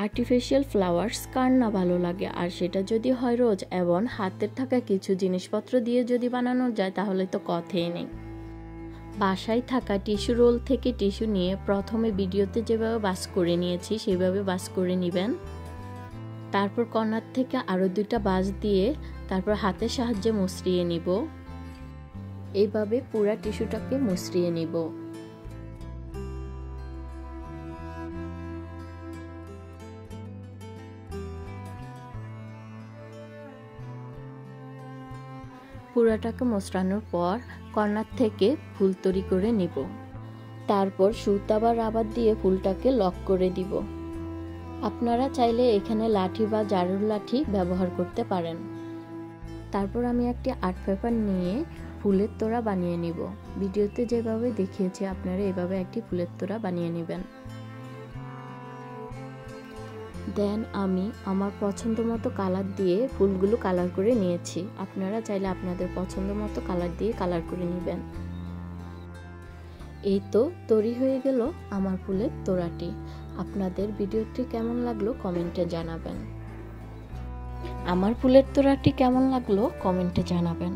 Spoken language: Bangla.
আর্টিফিশিয়াল ফ্লাওয়ার্স কার না ভালো লাগে, আর সেটা যদি হয় রোজ এবং হাতের থাকা কিছু জিনিসপত্র দিয়ে যদি বানানো যায় তাহলে তো কথাই নেই। বাসায় থাকা টিস্যু রোল থেকে টিস্যু নিয়ে প্রথমে ভিডিওতে যেভাবে বাস করে নিয়েছি সেভাবে বাস করে নেবেন। তারপর কর্নার থেকে আরও 2টা বাস দিয়ে তারপর হাতের সাহায্যে মুচড়িয়ে নিব। এইভাবে পুরা টিস্যুটাকে মুচড়িয়ে নিব। পুরাটাকে মোচড়ানোর পর কর্নার থেকে ফুল তৈরি করে নিব। তারপর সুতা বা রাবার দিয়ে ফুলটাকে লক করে দিব। আপনারা চাইলে এখানে লাঠি বা জারুর লাঠি ব্যবহার করতে পারেন। তারপর আমি একটি আর্ট পেপার নিয়ে ফুলের তোড়া বানিয়ে নিব। ভিডিওতে যেভাবে দেখিয়েছি আপনারা এভাবে একটি ফুলের তোড়া বানিয়ে নেবেন। দেন আমি আমার পছন্দ মতো কালার দিয়ে ফুলগুলো কালার করে নিয়েছি। আপনারা চাইলে আপনাদের পছন্দ মতো কালার দিয়ে কালার করে নেবেন। এই তো তৈরি হয়ে গেল আমার ফুলের তোড়াটি। আপনাদের ভিডিওটি কেমন লাগলো কমেন্টে জানাবেন। আমার ফুলের তোড়াটি কেমন লাগলো কমেন্টে জানাবেন।